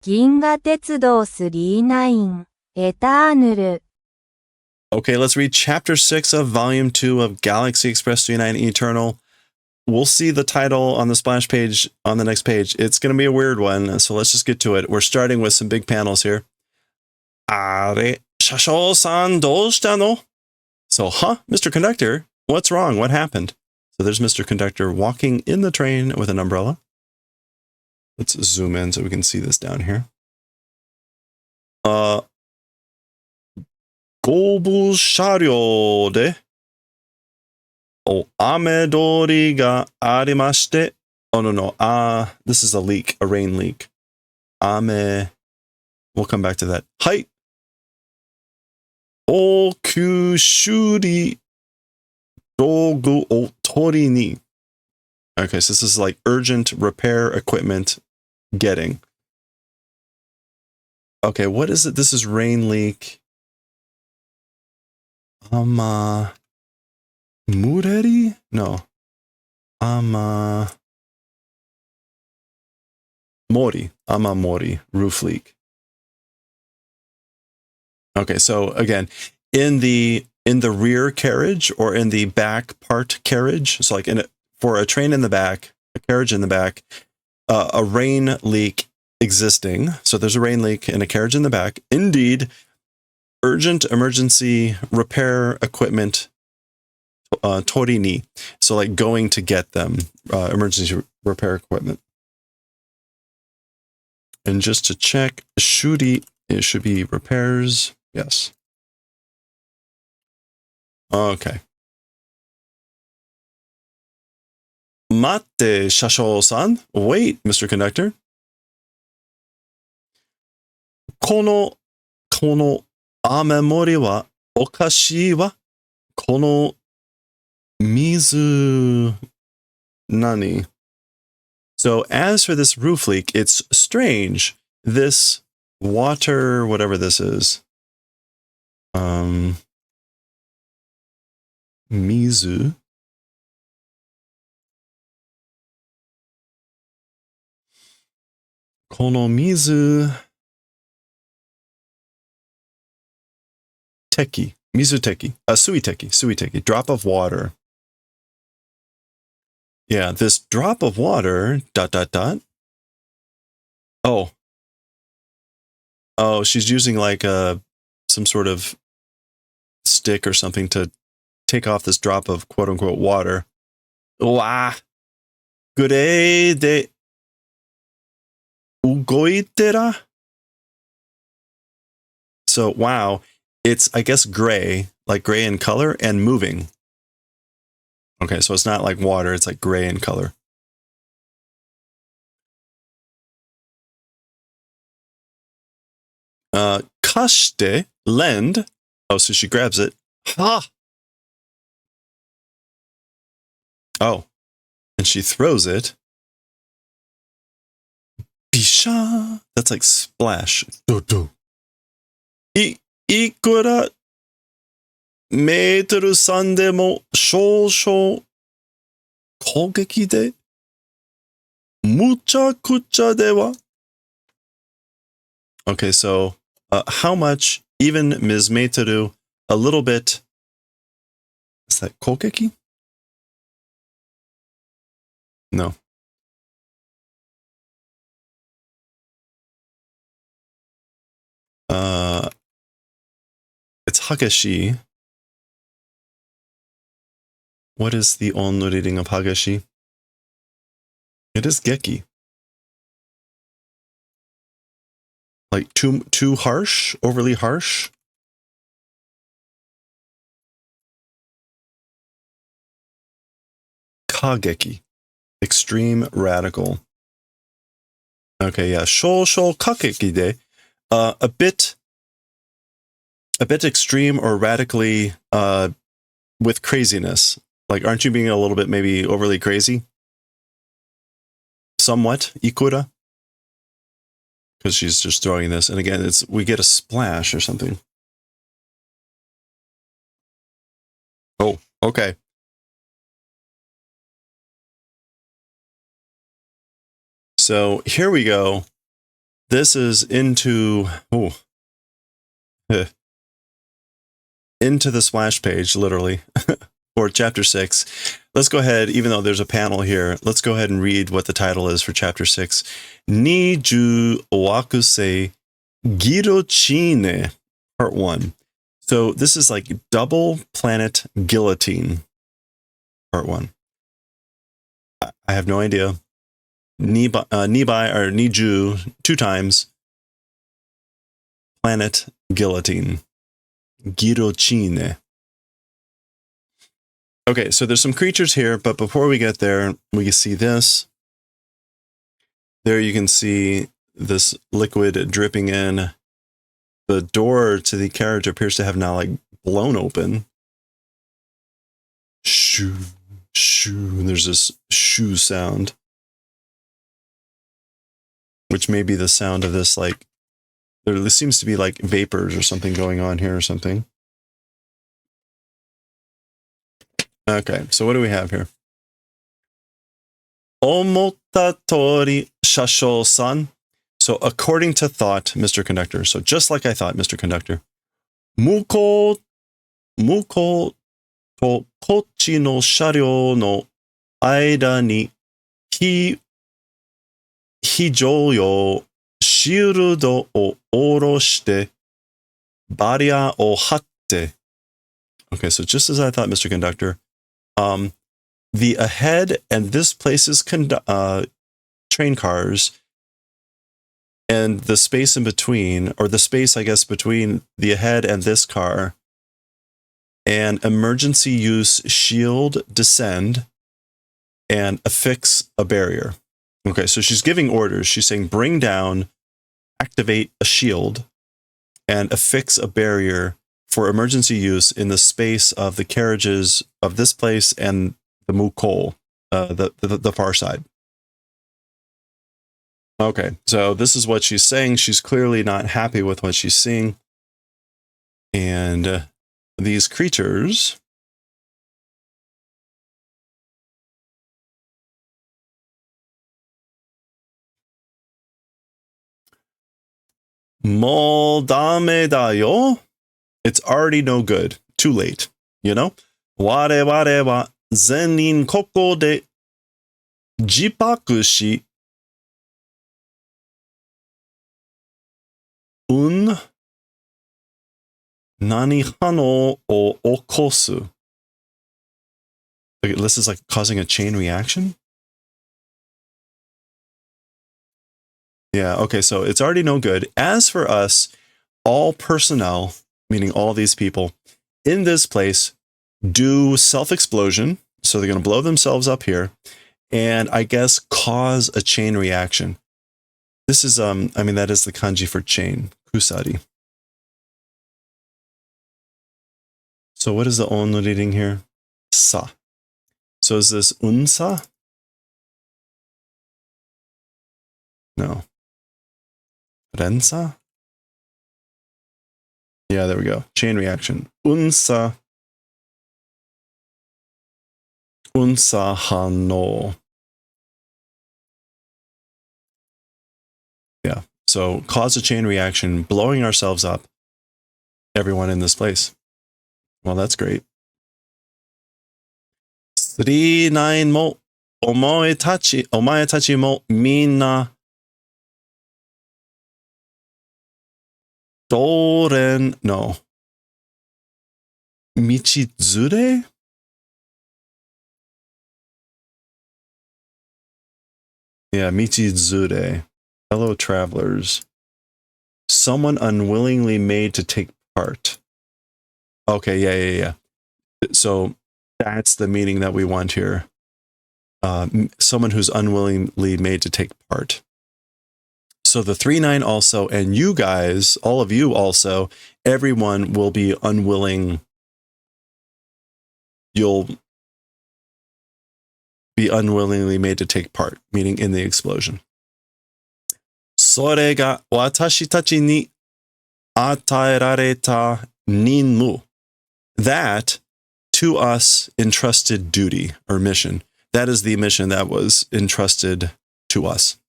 銀河鉄道39エターヌル Okay, let's read Chapter 6 of Volume 2 of Galaxy Express 39 Eternal. We'll see the title on the splash page on the next page. It's going to be a weird one, so let's just get to it. We're starting with some big panels here. Are, Shasho-san, doushita no? So, Mr. Conductor, what's wrong? What happened? So there's Mr. Conductor walking in the train with an umbrella. Let's zoom in so we can see this down here. 後部車両で雨通りがありまして、oh no, this is a leak, a rain leak. 雨, we'll come back to that. はい。応急修理道具を取りに. Okay, so this is like urgent repair equipment getting. Okay, what is it? This is rain leak. Mureri? No. Mori, roof leak. Okay, so again, in the rear carriage or in the back part carriage, so like for a train in the back, a carriage in the back, a rain leak existing. So there's a rain leak in a carriage in the back. Indeed, urgent emergency repair equipment tori ni. So like going to get them, emergency repair equipment. And just to check, shuri, it should be repairs. Yes. Okay. Matte, Shasho-san. Wait, Mr. Conductor. この雨漏りはおかしいわ。この水何? So as for this roof leak, it's strange. This water, whatever this is, mizu. Kono mizu teki, mizuteki, suiteki, drop of water. Yeah, this drop of water, ... Oh, she's using like some sort of stick or something to take off this drop of quote unquote water. Wow. Gure de ugoitera? So, wow, it's, I guess, gray, like gray in color and moving. Okay, so it's not like water, it's like gray in color. Kashite, lend. Oh, so she grabs it. Ha! Oh, and she throws it. Bisha! That's like splash. Do. Ikura meter san demo shōshō kōgeki de muchakucha dewa. Okay, so how much, even Ms. Meiteru, a little bit, is that kōgeki? No. It's Hagashi. What is the on reading of Hagashi? It is Geki. Like too harsh, overly harsh. Kageki, extreme radical. Okay, yeah, shōshō kakeki de, a bit extreme or radically with craziness. Like, aren't you being a little bit maybe overly crazy? Somewhat, ikura. Because she's just throwing this, and again, we get a splash or something. Oh, okay. So here we go. this is into into the splash page, literally, for chapter 6. Let's go ahead, even though there's a panel here, let's go ahead and read what the title is for chapter 6. Niju Owakusei Guillotine, part 1. So this is like double planet guillotine, part 1. I have no idea. Nibai or Niju, 2 times. Planet guillotine. Guillotine. Okay, so there's some creatures here, but before we get there, we can see this. There you can see this liquid dripping in. The door to the carriage appears to have now like blown open. Shoo, shoo. There's this shoo sound, which may be the sound of this, like, there seems to be like vapors or something going on here or something. Okay, so what do we have here? Omotta tori shasho-san. So according to thought, Mr. Conductor. So just like I thought, Mr. Conductor. Muko to kochi no sharyou no aida ni hijou shieldo o oroshite barrier o hatte. Okay, so just as I thought, Mr. Conductor. The ahead and this place's train cars, and the space in between, or the space, I guess, between the ahead and this car, and emergency use shield descend and affix a barrier. Okay, so she's giving orders. She's saying bring down, activate a shield, and affix a barrier for emergency use in the space of the carriages of this place and the Muko, the far side. Okay, so this is what she's saying. She's clearly not happy with what she's seeing. And these creatures mo dame da yo. It's already no good. Too late. You know? Ware ware wa zenin koko de jipaku shi nani hano o okosu. Okay, this is like causing a chain reaction? Yeah, okay, so it's already no good. As for us, all personnel, meaning all these people, in this place do self-explosion. So they're going to blow themselves up here and I guess cause a chain reaction. This is, I mean, that is the kanji for chain, kusari. So what is the on reading here? Sa. So is this unsa? No. Rensa? Yeah, there we go. Chain reaction. Unsa. Unsa hano. Yeah. So cause a chain reaction, blowing ourselves up. Everyone in this place. Well, that's great. 39もお前たちもみんな道連の道連れ? Yeah, 道連れ. Fellow travelers. Someone unwillingly made to take part. Okay, yeah. So that's the meaning that we want here. Someone who's unwillingly made to take part. So the 3-9 also, and you guys, all of you also, everyone will be unwilling. You'll be unwillingly made to take part, meaning in the explosion. それが私たちに与えられた任務. That, to us, entrusted duty or mission. That is the mission that was entrusted to us.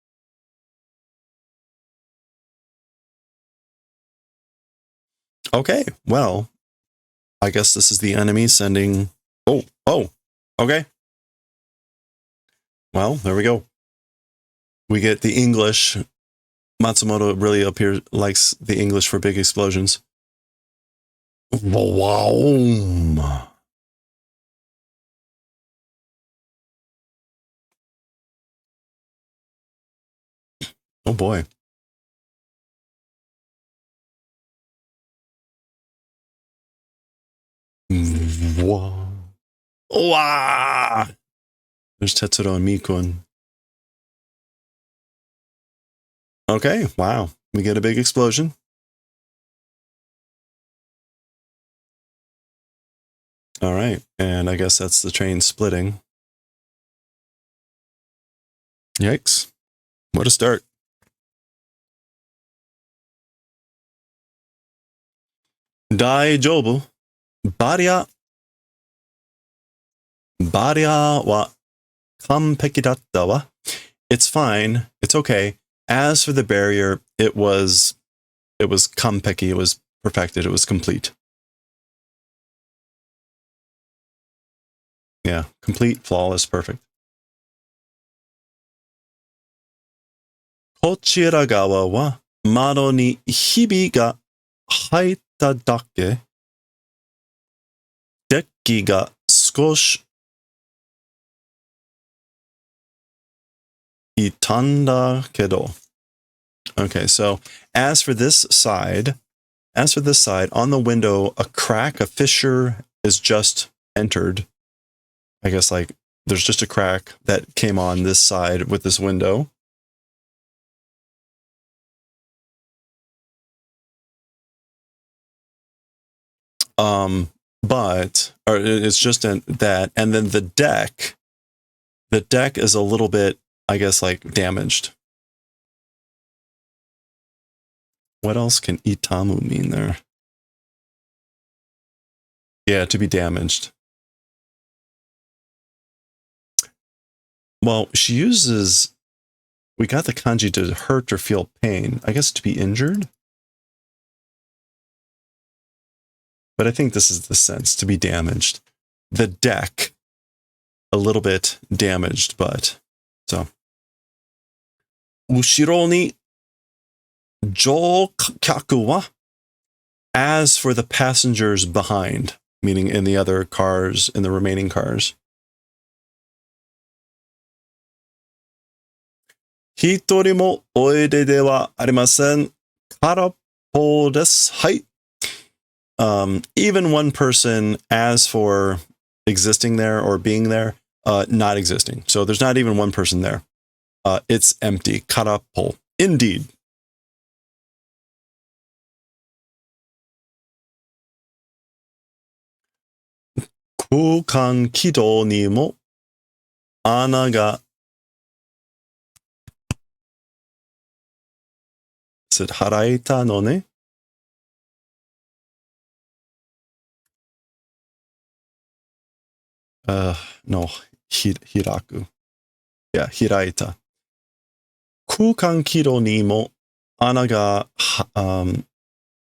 Okay, well, I guess this is the enemy sending... Oh, okay. Well, there we go. We get the English. Matsumoto really likes the English for big explosions. Wow. Oh boy. Wow. Wow. There's Tetsuro and Mikun. Okay, wow. We get a big explosion. All right, and I guess that's the train splitting. Yikes. What a start. Daijobu. Baria wa kanpeki datta wa. It's fine. It's okay. As for the barrier, it was kanpeki. It was perfected. It was complete. Yeah, complete, flawless, perfect. Kochira gawa wa mado ni hibi ga haita dake. Dekki ga skoshi itanda kedo. Okay, so as for this side, on the window, a crack, a fissure is just entered. I guess like there's just a crack that came on this side with this window. But it's just that, and then the deck is a little bit, I guess, like damaged. What else can itamu mean there? Yeah, to be damaged. Well, she uses, we got the kanji to hurt or feel pain. I guess to be injured. But I think this is the sense, to be damaged. The deck, a little bit damaged, but so. Ushiro ni joukyaku wa. As for the passengers behind, meaning in the other cars, in the remaining cars. Hitori mo oide de wa arimasen. Karapo desu. Hai. Even one person, as for existing there or being there, not existing. So there's not even one person there. It's empty. Karapo. Indeed. Kukan kido ni mo ana ga. Is it haraita no ne? No, hiraku. Yeah, hiraita. Kukan kido ni mo ana ga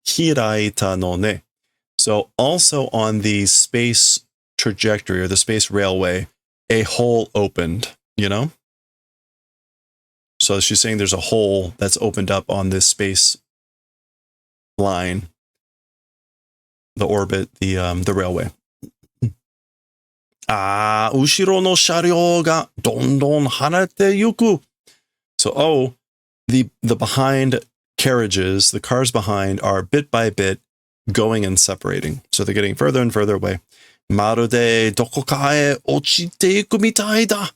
hiraita no ne. So also on the space trajectory or the space railway, a hole opened, you know? So she's saying there's a hole that's opened up on this space line, the orbit, the railway. Ushiro no sharyou ga dondon harete yuku. So, the behind carriages, the cars behind, are bit by bit going and separating. So they're getting further and further away. Marude dokoka e ochite iku mitai da.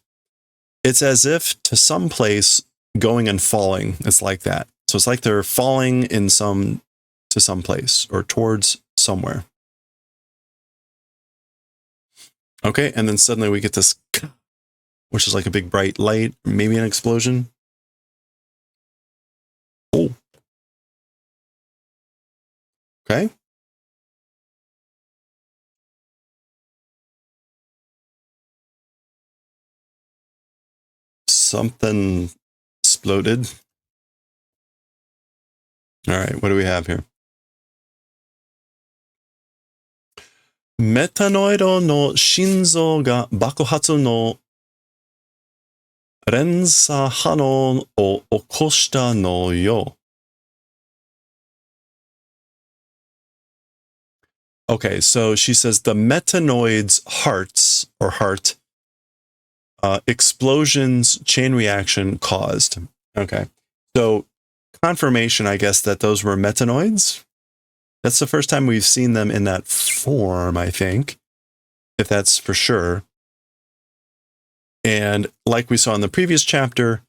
It's as if to some place going and falling. It's like that. So it's like they're falling to some place or towards somewhere. Okay, and then suddenly we get this, which is like a big bright light, maybe an explosion. Oh. Okay. Something exploded. All right, what do we have here? メタノイドの心臓が爆発の連鎖反応を起こしたのよ。Okay, so she says the metanoid's hearts or heart explosions chain reaction caused. Okay, so confirmation, I guess, that those were metanoids. That's the first time we've seen them in that form, I think, if that's for sure. And like we saw in the previous chapter,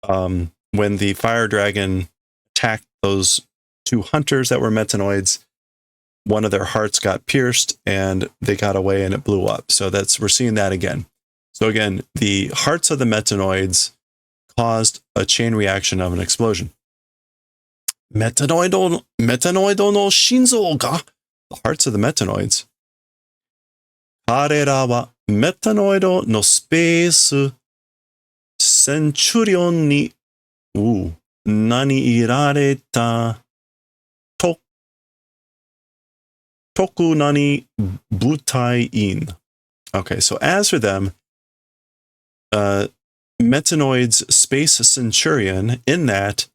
when the fire dragon attacked those two hunters that were metanoids, one of their hearts got pierced and they got away and it blew up. So we're seeing that again. So again, the hearts of the metanoids caused a chain reaction of an explosion. Metanoido no shinzo ga, the hearts of the metanoids. 彼らはメタノイドのスペースセンチュリオンに何入られた特何部隊員. Okay, so as for them, Metanoid's Space Centurion, in that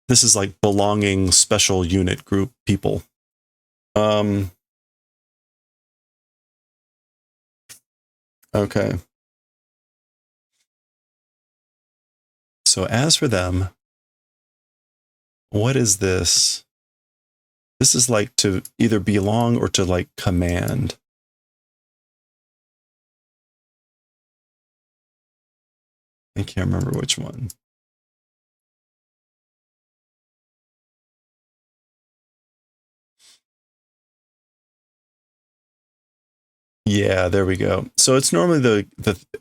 this is like belonging special unit group people. Okay. So as for them, what is this? This is like to either belong or to like command. I can't remember which one. Yeah, there we go. So it's normally the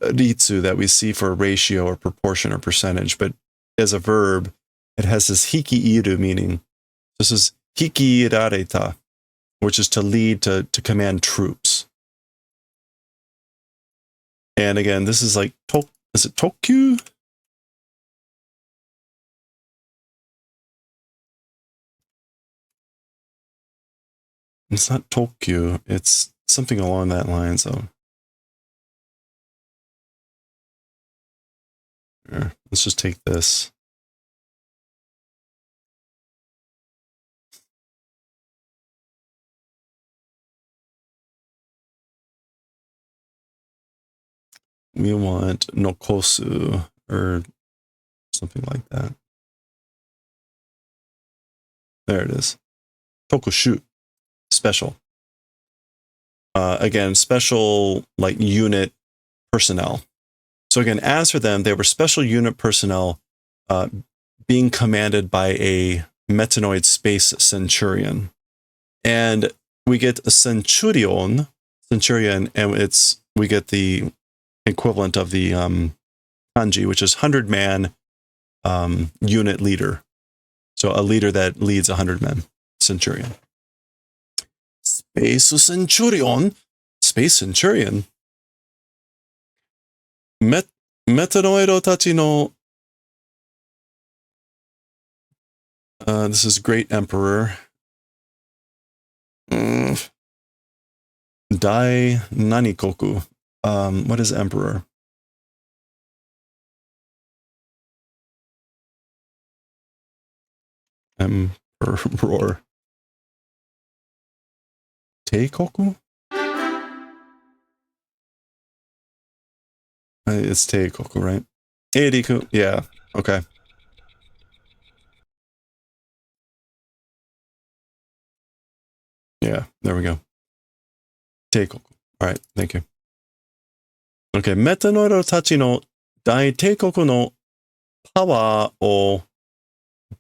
ritsu that we see for ratio or proportion or percentage, but as a verb, it has this hiki-iru meaning. This is hiki-irareta, which is to lead, to command troops. And again, this is like, is it Tokyu? It's not Tokyu. It's something along that line. So here, let's just take this. We want nokosu or something like that. There it is. Tokushu. Special. Again, special like unit personnel. So again, as for them, they were special unit personnel being commanded by a metanoid space centurion. And we get a centurion, and we get the equivalent of the kanji, which is 100-man unit leader. So a leader that leads 100 men, centurion. Space Centurion. Metanoido tachi no. This is Great Emperor. Dai Nanikoku. What is Emperor? Emperor. Teikoku? It's Teikoku, right? Eiriku. Yeah. Okay. Yeah, there we go. Teikoku. All right, thank you. Okay, Metanoido tachi no Dai Teikoku no power o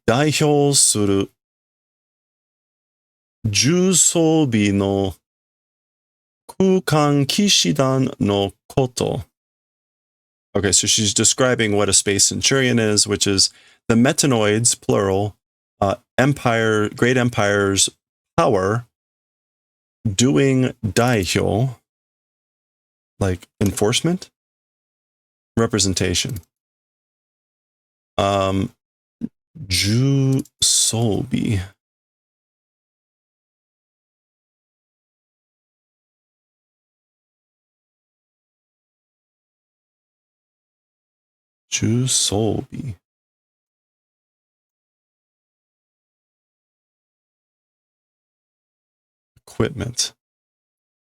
代表する重装備の空間騎士団のこと. Okay, so she's describing what a space centurion is, which is the metanoids, plural, great empire's power doing daihyo, like enforcement, representation. Jusobi. Jusobi. Equipment.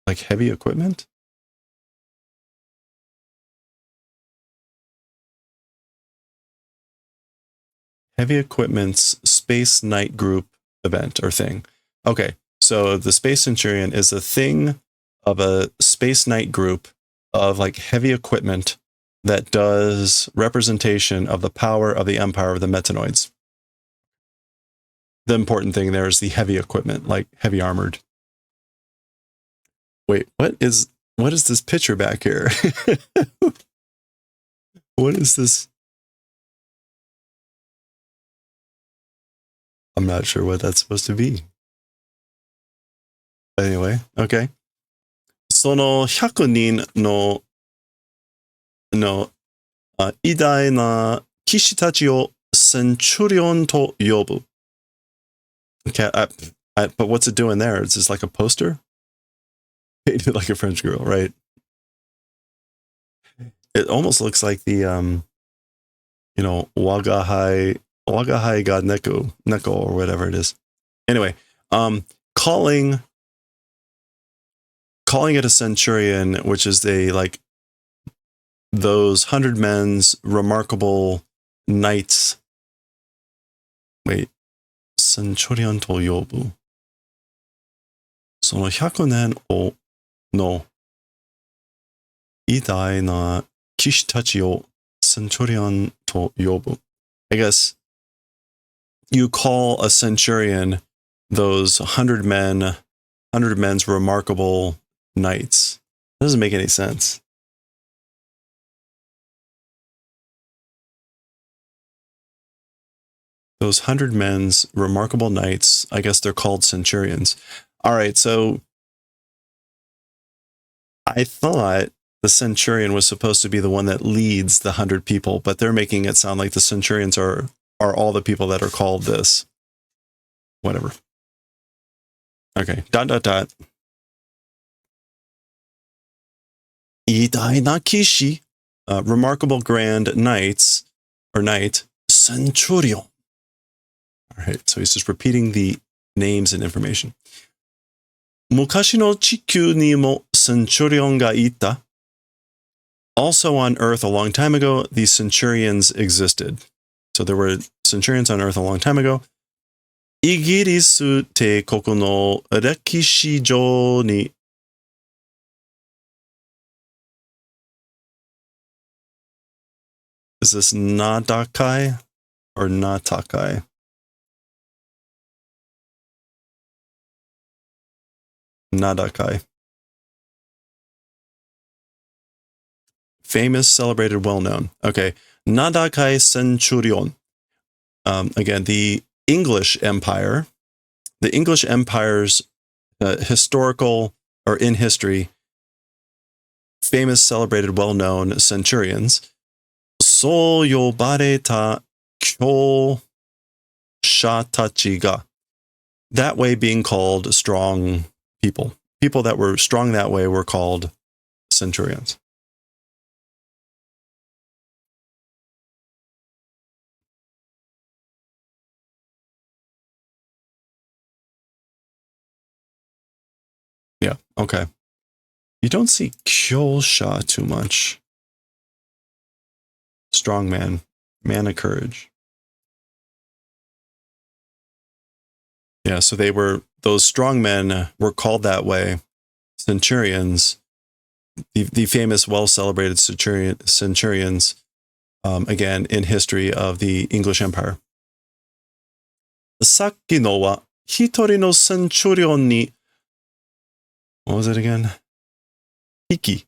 Like heavy equipment? Heavy Equipment's Space Knight Group event or thing. Okay, so the Space Centurion is a thing of a Space Knight group of like heavy equipment that does representation of the power of the empire of the Metanoids. The important thing there is the heavy equipment, like heavy armored. Wait, what is this picture back here? What is this? I'm not sure what that's supposed to be. But anyway, okay. その100人の偉大な騎士たちをセンチュリオンと呼ぶ. Okay, but what's it doing there? Is this like a poster? Painted like a French girl, right? It almost looks like the, Wagahai ga neko or whatever it is. Anyway, calling it a centurion, which is those 100 men's remarkable knights. Wait, centurion to yobu. その100年の偉大な騎士たちを centurion to yobu. I guess you call a centurion those 100 men's remarkable knights. That doesn't make any sense. Those 100 men's remarkable knights, I guess they're called centurions. All right, so I thought the centurion was supposed to be the one that leads the 100 people, but they're making it sound like the centurions are all the people that are called this. Whatever. Okay, ... 偉大な騎士, remarkable grand knights, or knight, centurion. All right, so he's just repeating the names and information. 昔の地球にも centurion がいた. Also on Earth a long time ago, the centurions existed. So there were centurions on Earth a long time ago. イギリス帝国の歴史上に Is this Nadakai or Natakai? Nadakai. Famous, celebrated, well-known. Okay. Nadakai Centurion. Again, the English Empire. The English Empire's historical, or in history, famous, celebrated, well-known centurions. そう呼ばれた強者たちが. That way being called strong people. People that were strong that way were called centurions. Yeah, okay. You don't see kyosha too much. Strong man. Man of courage. Yeah, so those strong men were called that way. Centurions, the famous, well-celebrated centurions, again, in history of the English Empire. さっきのは一人のセンチュリオンに What was it again? 引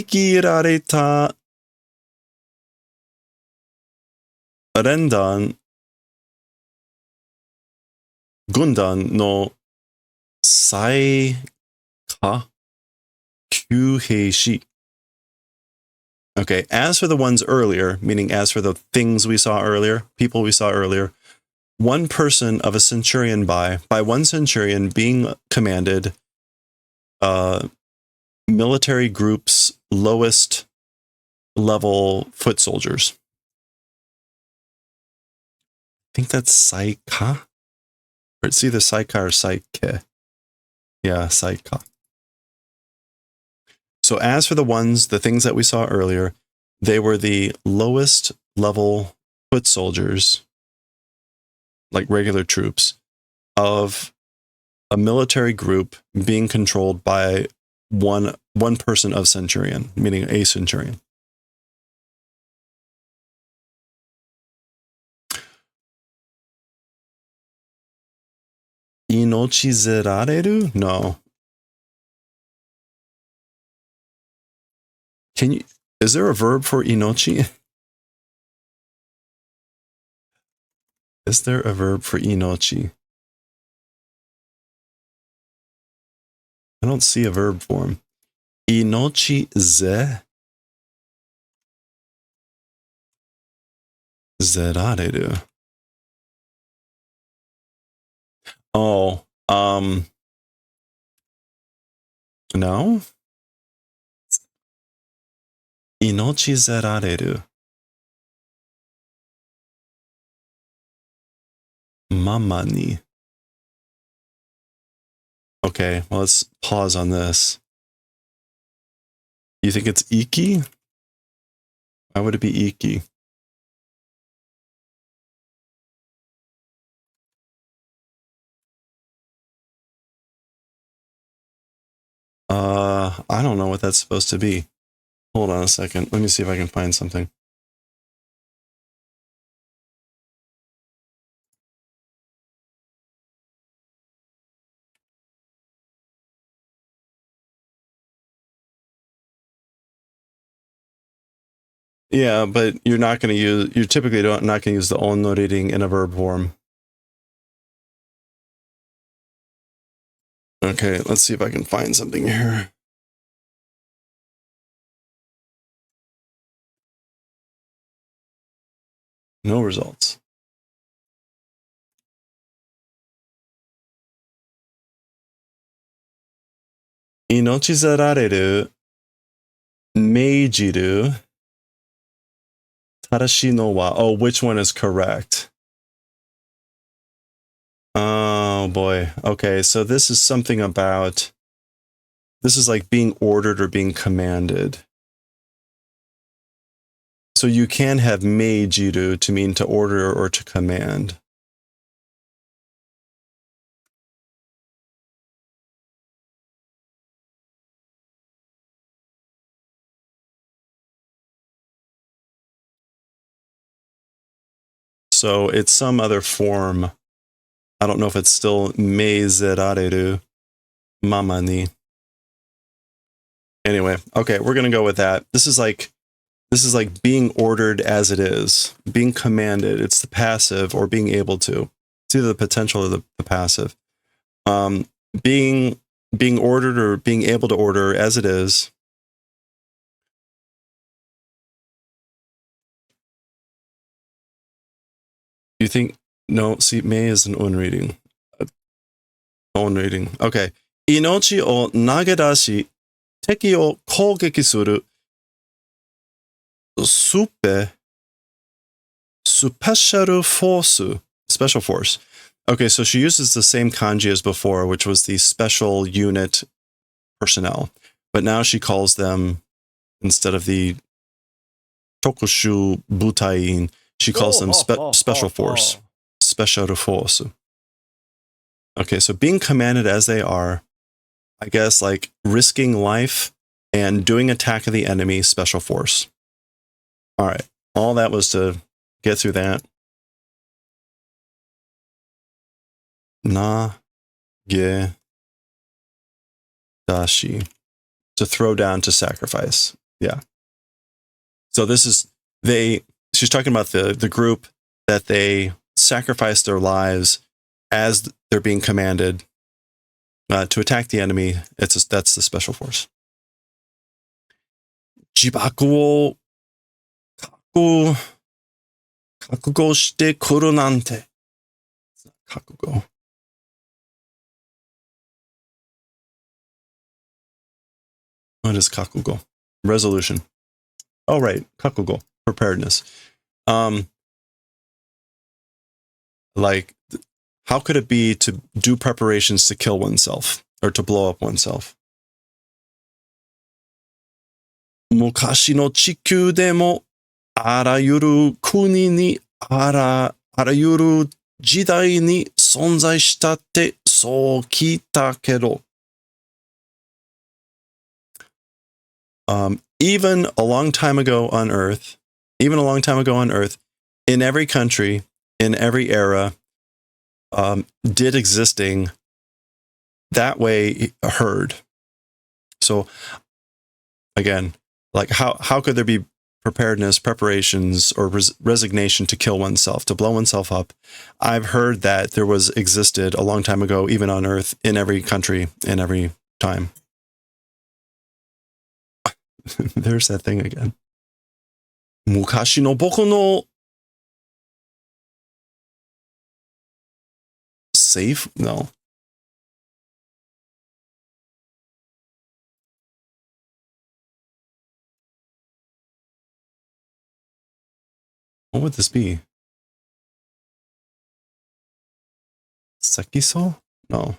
きられた連弾軍団の最下級兵士. Okay, as for the ones earlier, meaning as for the things we saw earlier, people we saw earlier, one person of a centurion by one centurion being commanded military group's lowest level foot soldiers. think that's saika. Or it's either saika or saike. Yeah, saika. So as for the things that we saw earlier, they were the lowest level foot soldiers, like regular troops, of a military group being controlled by one person of centurion, meaning a centurion. Inochi zerareru? No. Is there a verb for inochi? Is there a verb for inochi? I don't see a verb form. Inochi zerareru. Oh, no? Inochi zerareru. Mama ni. Okay, well, let's pause on this. You think it's iki? Why would it be iki? I don't know what that's supposed to be. Hold on a second. Let me see if I can find something. Yeah, but you're typically not going to use the onno reading in a verb form. Okay, let's see if I can find something here. No results. Inochi zerareru meijiru tarashi no wa. Oh, which one is correct? Oh boy. Okay, so this is something about, this is like being ordered or being commanded. So you can have meijiru to mean to order or to command. So it's some other form. I don't know if it's still meizerareru mama ni. Anyway, okay, we're gonna go with that. This is like being ordered as it is, being commanded. It's the passive, or being able to. It's either the potential or the passive. Being ordered or being able to order as it is. You think, no, see, Mei is an own reading. Own reading. Okay. Inochi o nagedashi, teki o kougeki suru, special force. Okay, so she uses the same kanji as before, which was the special unit personnel. But now she calls them, instead of the tokushu butain, she calls them special force. Special force. Okay, so being commanded as they are, I guess, like risking life and doing attack of the enemy, special force. All right, all that was to get through that. Na ge dashi, to throw down, to sacrifice. Yeah. So this is, she's talking about the group that they sacrifice their lives as they're being commanded to attack the enemy. That's the special force. Jibaku wo kakugo shite kuru nante. It's not kakugo. What is kakugo? Resolution. Oh, right. Kakugo. Preparedness. Like, how could it be to do preparations to kill oneself or to blow up oneself? 昔の地球でもあらゆる国にあらゆる時代に存在したってそう聞いたけど。Even a long time ago on Earth, in every country, in every era, did existing that way heard. So again, like how could there be preparedness, preparations, or resignation to kill oneself, to blow oneself up? I've heard that there was existed a long time ago, even on Earth, in every country, in every time. There's that thing again. 昔の僕の safe? No. What would this be? Sekiso? No.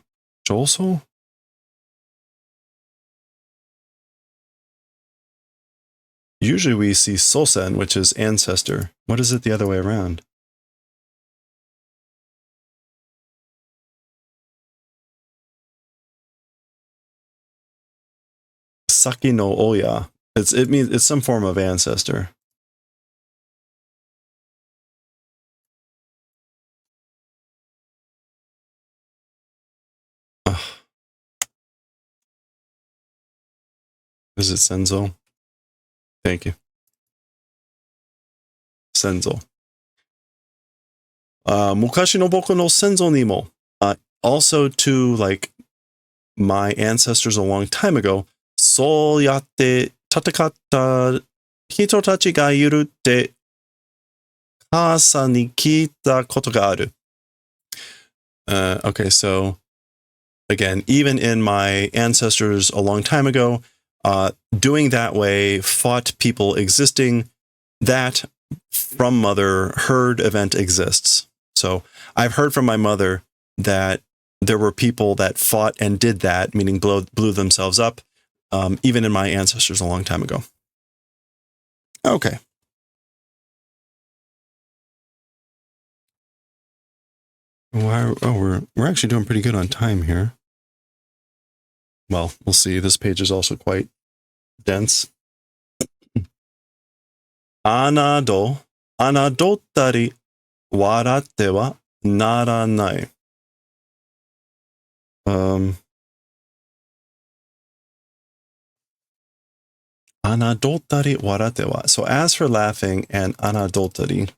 Joso? Usually we see Sosen, which is ancestor. What is it the other way around? Saki no Oya. It means it's some form of ancestor. Is it Senzo? Thank you. Senzo. Mukashi no boku no senzo ni mo. Also to like my ancestors a long time ago, そうやって戦った人たちがいるって母さんに聞いたことがある。Okay, so again, even in my ancestors a long time ago, doing that way fought people existing. That from mother heard event exists. So I've heard from my mother that there were people that fought and did that, meaning blew themselves up, even in my ancestors a long time ago. Okay. We're actually doing pretty good on time here. Well, we'll see. This page is also quite dense. 侮ったり笑ってはならない。Anadottari waratewa. So as for laughing and anadottari,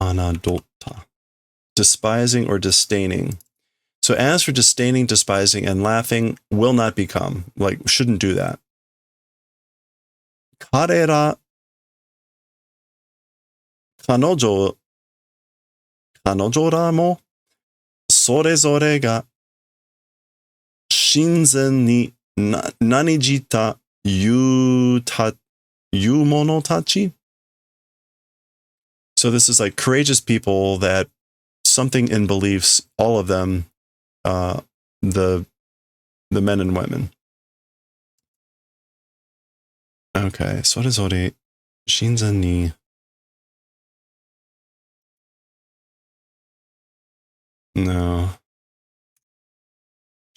anadotta, despising or disdaining. So as for disdaining, despising, and laughing will not become, like, shouldn't do that. Karera, kanojo ra mo, sorezore ga, shinzen ni nanijita yu mono tachi. So this is like courageous people that something in beliefs, all of them, the men and women. Okay, sorezore shinzen ni. No.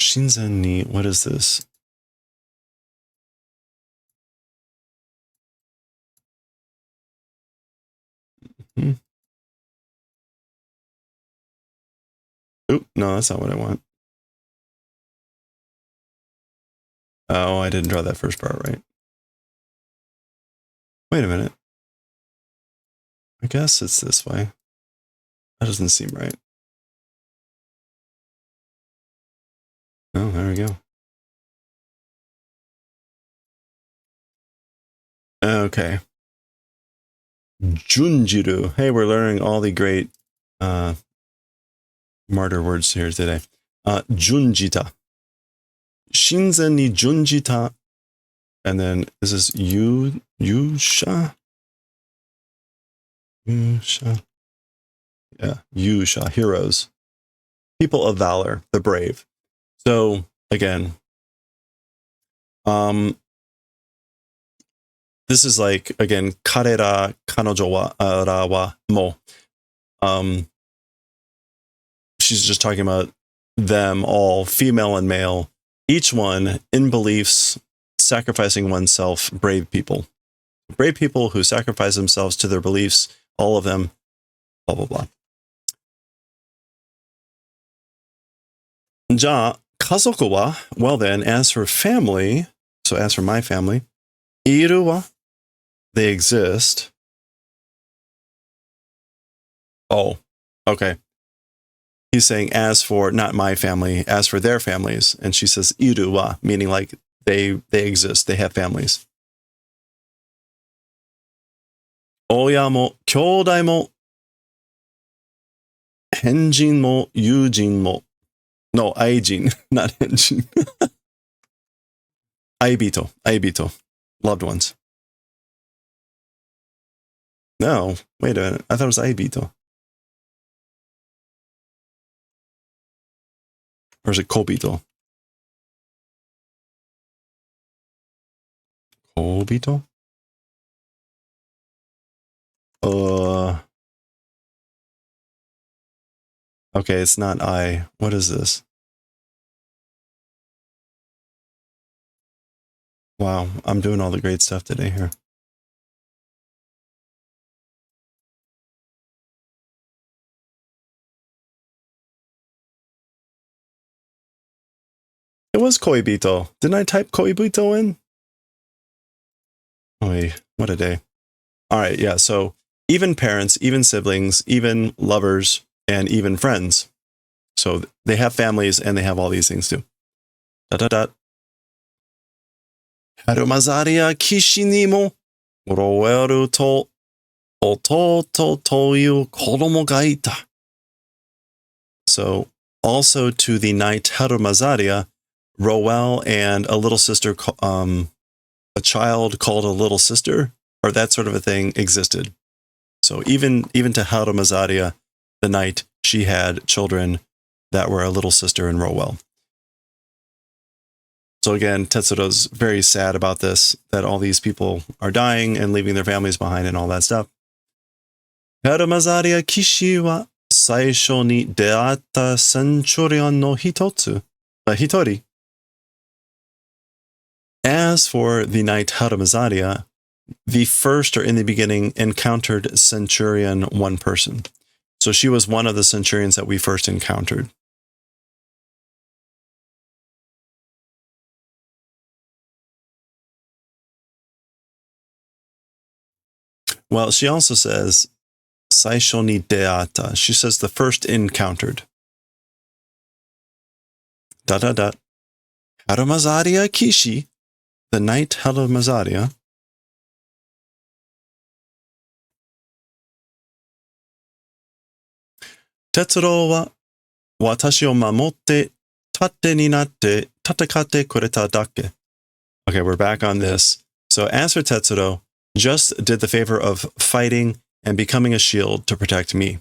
Shinzen ni, what is this? Oop, no, that's not what I want. Oh, I didn't draw that first part right. Wait a minute. I guess it's this way. That doesn't seem right. Oh, there we go. Okay. Junjiru. Hey, we're learning all the great martyr words here today. Junjita. Shinzen ni junjita. And then this is Yusha. Yusha. Yeah, Yusha, heroes. People of valor, the brave. So, again, this is like, again, karera kanojo wa ara wa mo. She's just talking about them all, female and male, each one in beliefs, sacrificing oneself, brave people. Brave people who sacrifice themselves to their beliefs, all of them, blah, blah, blah. じゃあ、家族は well then, as for family, so as for my family, いるは they exist. Oh, okay. He's saying as for not my family, as for their families. And she says いるは, meaning like they exist, they have families. 親も兄弟も変人も友人も No, 愛人, not 変人. 愛人, loved ones. No, wait a minute. I thought it was 愛人. Or is it 小人? 小人? Okay, it's not I. What is this? Wow, I'm doing all the great stuff today here. It was koibito. Didn't I type koibito in? Oh, what a day. All right, yeah, so even parents, even siblings, even lovers, and even friends. So they have families and they have all these things too. Da. Harumazaria kishi ni mo roeru to ototo toyu kodomo ga ita. So also to the knight Harumazaria, Roel and a little sister, a child called a little sister, or that sort of a thing existed. So even to Harumazaria, the knight, she had children that were a little sister in Roel. So again, Tetsuro's very sad about this, that all these people are dying and leaving their families behind and all that stuff. Harumazaria Kishi wa saisho ni deatta centurion no hitori. As for the knight Harumazaria, the first or in the beginning encountered centurion one person. So she was one of the centurions that we first encountered. Well, she also says, saisho ni deata. She says the first encountered. Harumazaria Kishi, the knight Harumazaria, Tetsuro wa watashi o mamotte tate ni natte tatakate kureta dake. Okay, we're back on this. So as for Tetsuro, just did the favor of fighting and becoming a shield to protect me.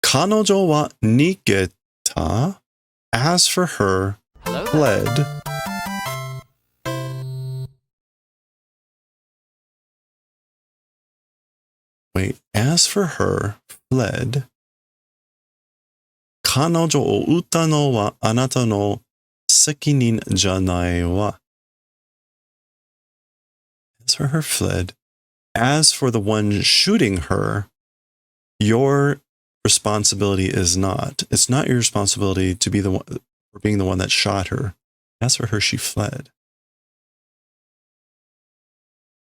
Kanojo wa nigeta. As for her, fled. Wait, as for her, fled. Kanojo o uta no wa anata no sekinin janai wa. As for her, fled. As for the one shooting her, your responsibility is not. It's not your responsibility to be the one, for being the one that shot her. As for her, she fled.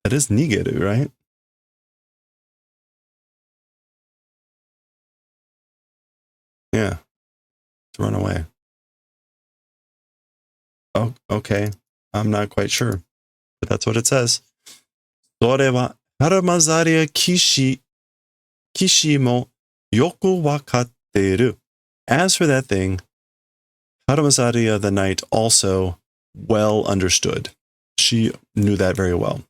That is nigeru, right? Yeah. To run away. Oh, okay. I'm not quite sure, but that's what it says. それは、Harumazaria Kishi mo yoku wakatte As for that thing, Harumazaria the knight also well understood. she knew that very well,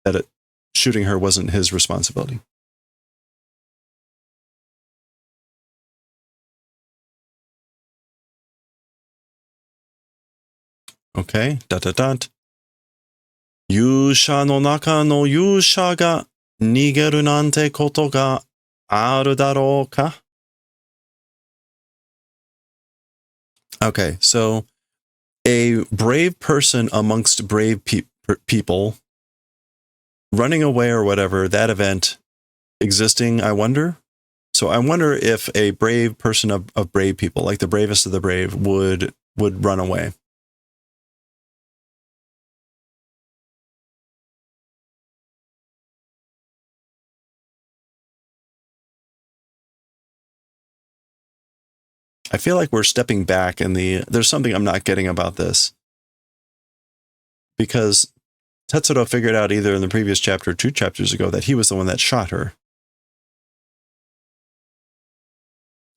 that shooting her wasn't his responsibility. Okay, ... 勇者の中の勇者が逃げるなんてことがあるだろうか? Okay, so a brave person amongst brave people running away or whatever, that event existing, I wonder. So I wonder if a brave person of brave people, like the bravest of the brave, would run away. I feel like we're stepping back in there's something I'm not getting about this. Because Tetsuro figured out either in the previous chapter or 2 chapters ago that he was the one that shot her.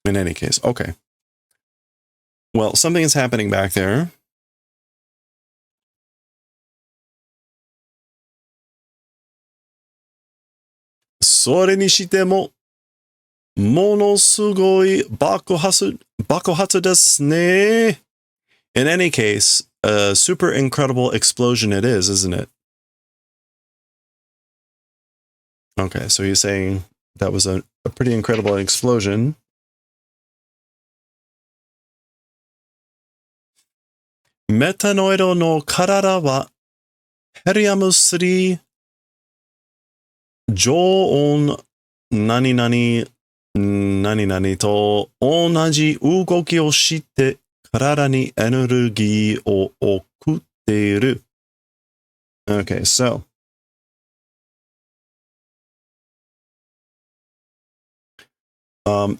In any case, okay. Well, something is happening back there. Soれにしても、ものすごい爆発ですね. In any case, a super incredible explosion it is, isn't it? Okay, so he's saying that was a pretty incredible explosion. Metanoid no karara wa helium 3常温何々何々と同じ動きをして体にエネルギーを送っている. Okay, so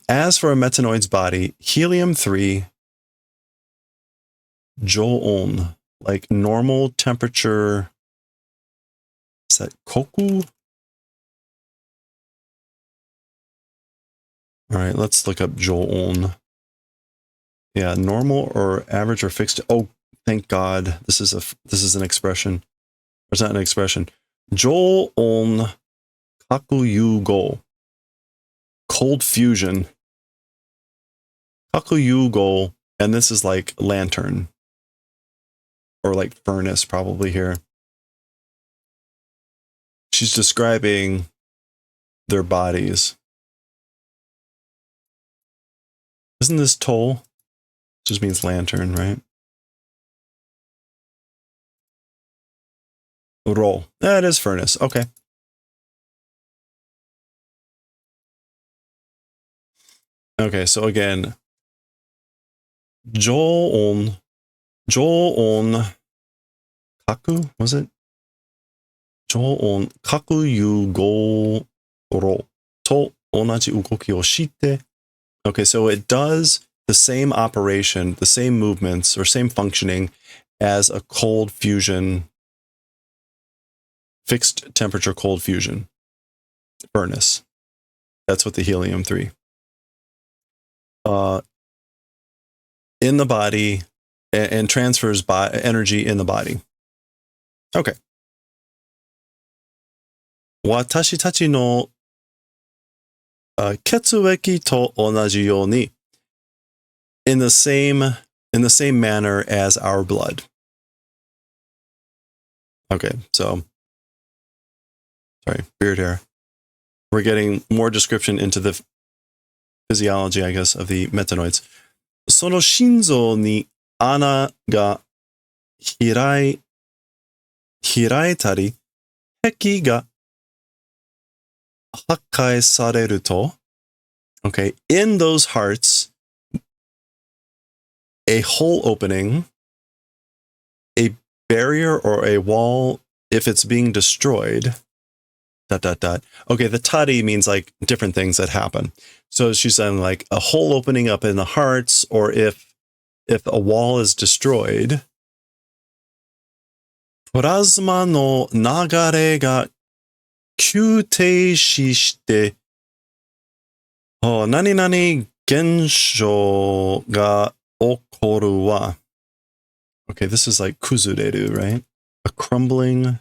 as for a metanoid's body, helium-3 常温, like normal temperature, is that koku? All right, let's look up Joon. Yeah, normal or average or fixed. Oh, thank God. This is an expression. It's not an expression. Joon kakuyugo. Cold fusion. Kakuyugo, and this is like lantern. Or like furnace, probably here. She's describing their bodies. Isn't this toll? Just means lantern, right? Roll. That is furnace. Okay. Okay, so again, Joon kaku, was it? Joon kakuyugo ro to onaji ugoki o shite. Okay, so it does the same operation, the same movements, or same functioning as a cold fusion, fixed temperature cold fusion furnace. That's what the helium-3. In the body and transfers energy in the body. Okay. Watashi tachi no ketsueki to onaji yoni. In the same manner as our blood. Okay, so sorry, beard hair. We're getting more description into the physiology, I guess, of the metanoids. その心臓に穴が開いたり、壁が破壊されると, okay, in those hearts, a hole opening, a barrier or a wall, if it's being destroyed, ... Okay, the tari means like different things that happen. So she's saying like a hole opening up in the hearts, or if a wall is destroyed, plasma no nagare ga kyuteishi shite, nani nani genshou ga okoru wa. Okay, this is like kuzureru, right? A crumbling.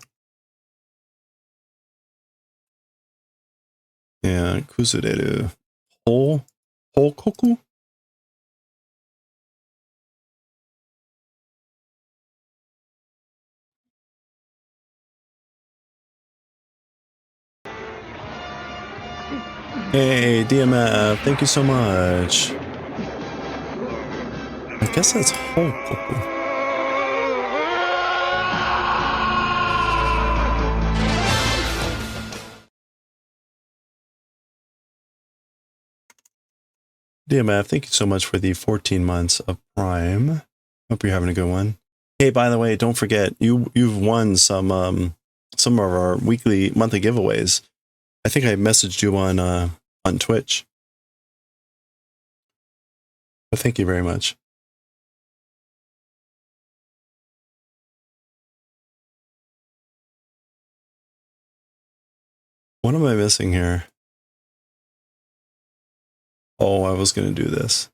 Yeah, kuzureru. Whole koku? Hey, DMF, thank you so much. I guess that's whole koku. DMF, thank you so much for the 14 months of Prime. Hope you're having a good one. Hey, by the way, don't forget, you've won some of our monthly giveaways. I think I messaged you on Twitch. But thank you very much. What am I missing here? Oh, I was going to do this.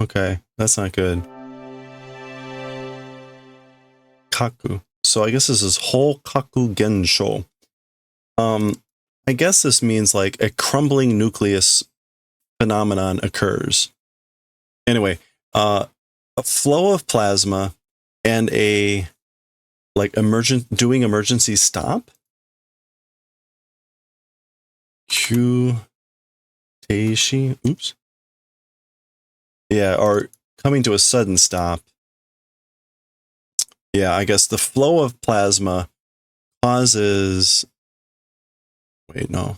Okay, that's not good. Kaku. So I guess this is whole kaku gensho. I guess this means like a crumbling nucleus phenomenon occurs. Anyway, a flow of plasma and a like emergency stop. Q Teishi. Oops. Yeah, or coming to a sudden stop. Yeah, I guess the flow of plasma causes. Wait, no.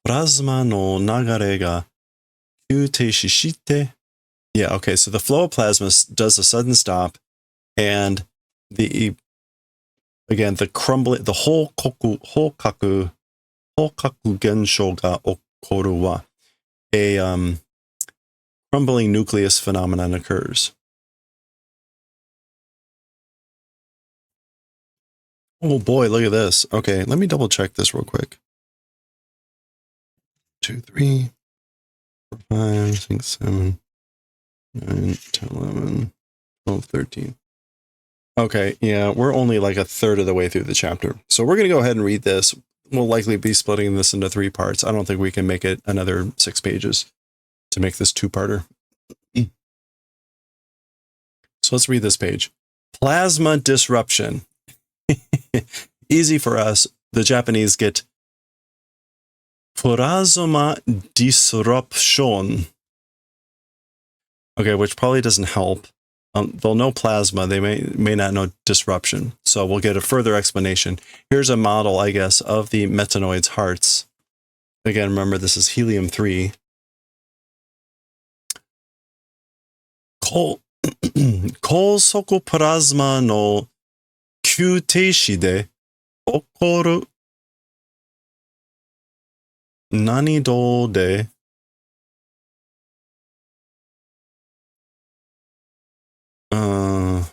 Plasma no nagare ga Q Teishi shite. Yeah, okay, so the flow of plasma does a sudden stop, and the crumbling, the whole kaku gensho ga okoru wa, a crumbling nucleus phenomenon occurs. Oh boy, look at this. Okay, let me double check this real quick. 2, 3, 4, 5, 6, 7, 9, 10, 11, 12, 13. Okay, yeah, we're only like a third of the way through the chapter. So we're going to go ahead and read this. We'll likely be splitting this into 3 parts. I don't think we can make it another 6 pages to make this 2-parter. So let's read this page. Plasma disruption. Easy for us. The Japanese get plasma disruption. Okay, which probably doesn't help. They'll know plasma. They may not know disruption. So we'll get a further explanation. Here's a model, I guess, of the metanoid's hearts. Again, remember, this is helium-3. Kosoku plasma no kyuteishi de okoru nanido de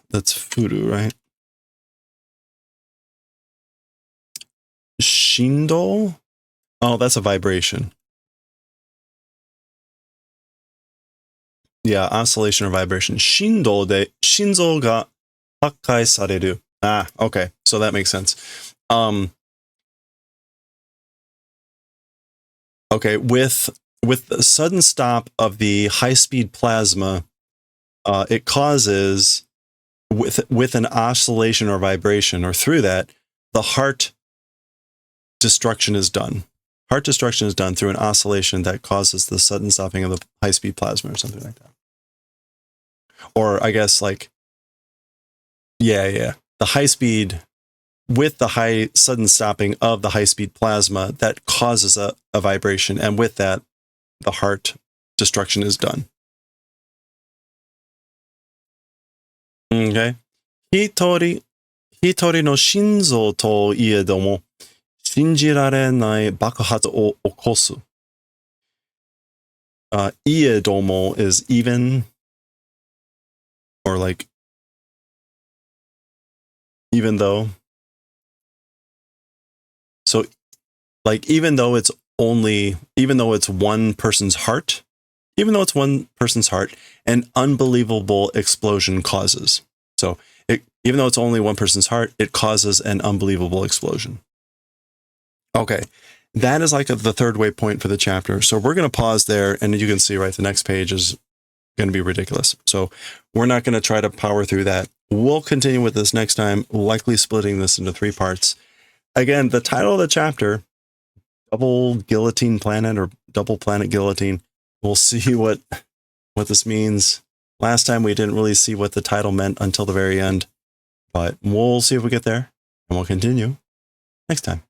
that's furu, right? Shindo? Oh, that's a vibration. Yeah, oscillation or vibration. Shindo de shinzo ga hakkai sareru. Ah, okay. So that makes sense. Okay, with the sudden stop of the high-speed plasma, it causes with an oscillation or vibration, or through that, the heart destruction is done. Heart destruction is done through an oscillation that causes the sudden stopping of the high-speed plasma or something like that. Or I guess like, yeah. The high-speed, with the high sudden stopping of the high-speed plasma, that causes a vibration. And with that, the heart destruction is done. Okay. Hitori no shinzo to iedomo, shinjirarenai bakuhatsu o okosu. Iedomo is even, or like, even though. So, like, even though it's one person's heart, even though it's one person's heart, an unbelievable explosion causes. So even though it's only one person's heart, it causes an unbelievable explosion. Okay, that is like the third waypoint for the chapter. So we're going to pause there, and you can see, right, the next page is going to be ridiculous. So we're not going to try to power through that. We'll continue with this next time, likely splitting this into 3 parts. Again, the title of the chapter, Double Guillotine Planet or Double Planet Guillotine. We'll see what this means. Last time we didn't really see what the title meant until the very end, but we'll see if we get there, and we'll continue next time.